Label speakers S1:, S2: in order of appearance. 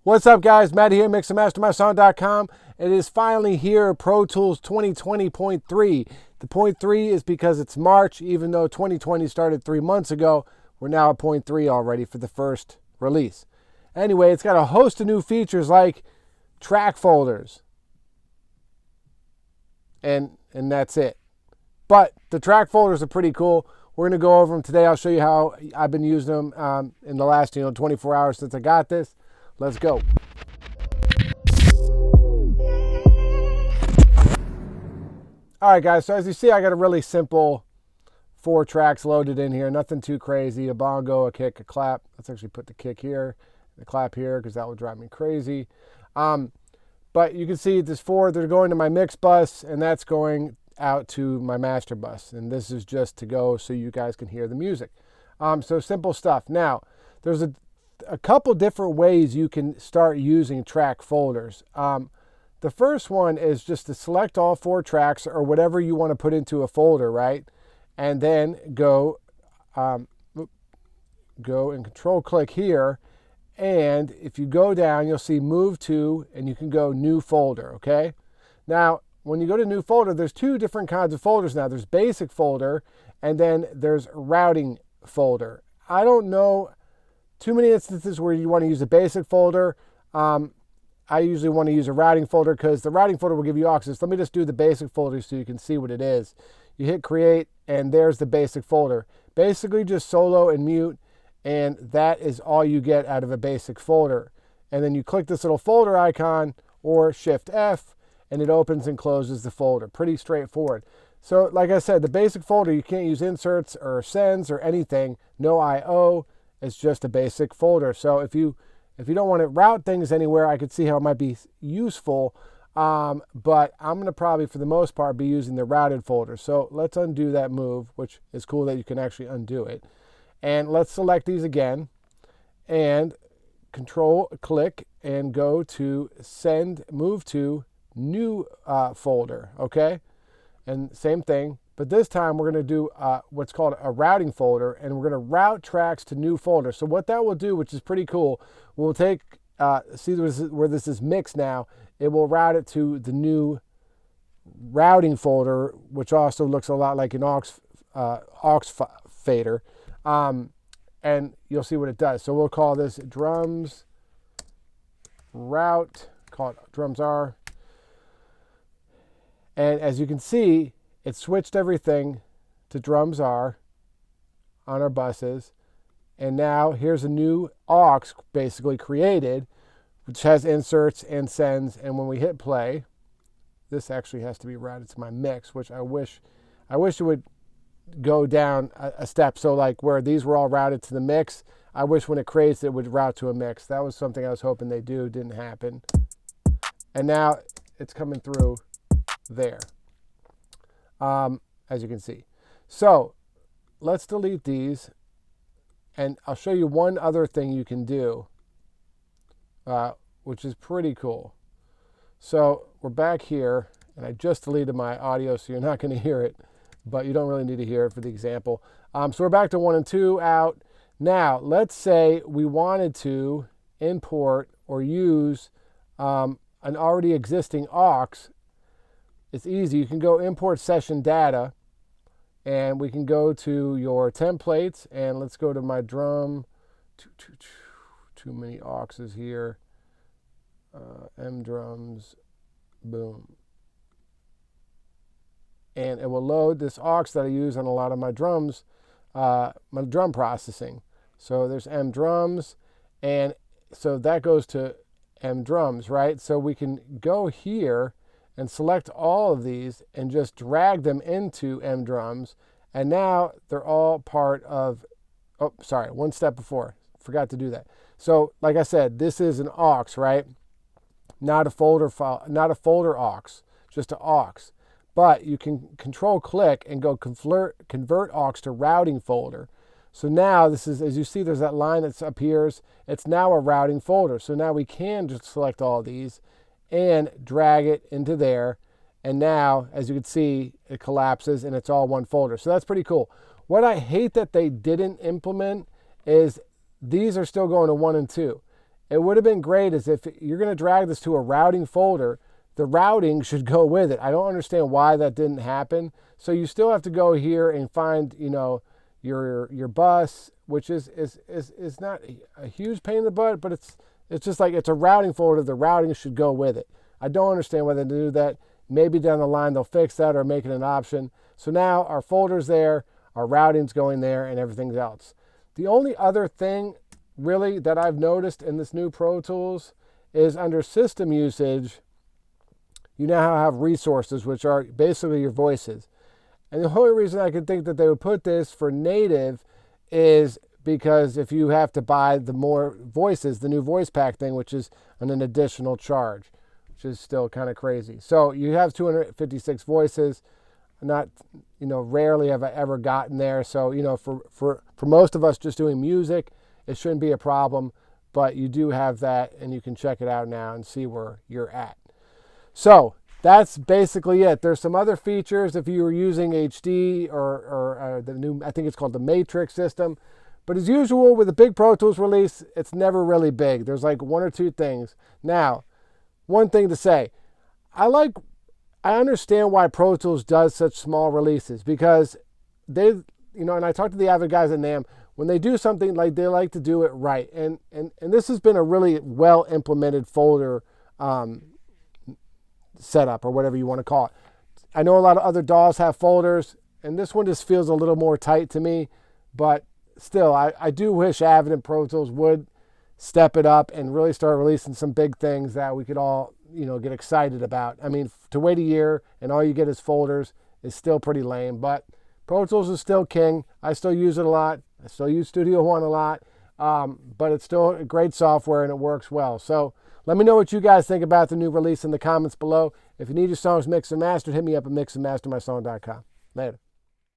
S1: What's up, guys? Matty here, mixandmastermysound.com. It is finally here, Pro Tools 2020.3. The point 3 is because it's March, even though 2020 started 3 months ago. We're now at point 3 already for the first release. Anyway, it's got a host of new features like track folders. And that's it. But the track folders are pretty cool. We're going to go over them today. I'll show you how I've been using them in the last 24 hours since I got this. Let's go. All right, guys. So as you see, I got a really simple 4 tracks loaded in here. Nothing too crazy. A bongo, a kick, a clap. Let's actually put the kick here, the clap here, because that will drive me crazy. But you can see there's 4. They're going to my mix bus, and that's going out to my master bus. And this is just to go so you guys can hear the music. So simple stuff. Now, there's a couple different ways you can start using track folders. The first one is just to select all 4 tracks or whatever you want to put into a folder, right? And then go and control click here. And if you go down, you'll see move to, and you can go new folder, okay? Now, when you go to new folder, there's 2 different kinds of folders now. There's basic folder, and then there's routing folder. I don't know too many instances where you want to use a basic folder. I usually want to use a routing folder because the routing folder will give you access. Let me just do the basic folder so you can see what it is. You hit create, and there's the basic folder. Basically just solo and mute, and that is all you get out of a basic folder. And then you click this little folder icon or Shift F, and it opens and closes the folder. Pretty straightforward. So like I said, the basic folder, you can't use inserts or sends or anything. No IO. It's just a basic folder. So if you don't want to route things anywhere, I could see how it might be useful. But I'm going to probably, for the most part, be using the routed folder. So let's undo that move, which is cool that you can actually undo it. And let's select these again and control click and go to move to new folder. Okay. And same thing. But this time we're going to do what's called a routing folder, and we're going to route tracks to new folder. So what that will do, which is pretty cool, we'll take, see where this is mixed now, it will route it to the new routing folder, which also looks a lot like an aux fader. And you'll see what it does. So we'll call this drums route, call it drums R. And as you can see, it switched everything to drums R on our buses. And now here's a new aux basically created, which has inserts and sends. And when we hit play, this actually has to be routed to my mix, which I wish it would go down a step. So like where these were all routed to the mix, I wish when it creates it would route to a mix. That was something I was hoping they do. Didn't happen. And now it's coming through there. As you can see. So let's delete these, and I'll show you one other thing you can do, which is pretty cool. So we're back here, and I just deleted my audio, so you're not going to hear it, but you don't really need to hear it for the example. So we're back to 1 and 2 out. Now, let's say we wanted to import or use an already existing aux. It's easy. You can go import session data, and we can go to your templates, and let's go to my drum. Too many auxes here. M drums, boom. And it will load this aux that I use on a lot of my drums, my drum processing. So there's M drums, and so that goes to M drums, right? So we can go here and select all of these and just drag them into M drums. And now they're all part of, oh, sorry, one step before, forgot to do that. So like I said, this is an aux, right? Not a folder file, not a folder aux, just an aux. But you can control click and go convert aux to routing folder. So now this is, as you see, there's that line that appears. It's now a routing folder. So now we can just select all these and drag it into there. And now, as you can see, it collapses and it's all one folder. So that's pretty cool. What I hate that they didn't implement is these are still going to 1 and 2. it would have been great is if you're going to drag this to a routing folder, the routing should go with it. I don't understand why that didn't happen. So you still have to go here and find, your bus, which is not a huge pain in the butt, but it's just like it's a routing folder. The routing should go with it. I don't understand why they do that. Maybe down the line they'll fix that or make it an option. So now our folder's there, our routing's going there, and everything else. The only other thing really that I've noticed in this new Pro Tools is under system usage, you now have resources, which are basically your voices. And the only reason I could think that they would put this for native is because if you have to buy the more voices, the new voice pack thing, which is an additional charge, which is still kind of crazy. So you have 256 voices. Not, rarely have I ever gotten there. So, for most of us just doing music, it shouldn't be a problem. But you do have that, and you can check it out now and see where you're at. So that's basically it. There's some other features if you were using HD or the new, I think it's called the Matrix system. But as usual with a big Pro Tools release, it's never really big. There's like one or two things. Now, one thing to say, I understand why Pro Tools does such small releases because they, and I talked to the avid guys at NAMM, when they do something, like they like to do it right. And this has been a really well implemented folder setup or whatever you want to call it. I know a lot of other DAWs have folders, and this one just feels a little more tight to me, but still, I do wish Avid and Pro Tools would step it up and really start releasing some big things that we could all, get excited about. I mean, to wait a year and all you get is folders is still pretty lame, but Pro Tools is still king. I still use it a lot. I still use Studio One a lot, but it's still a great software and it works well. So let me know what you guys think about the new release in the comments below. If you need your songs mixed and mastered, hit me up at mixandmastermysong.com. Later.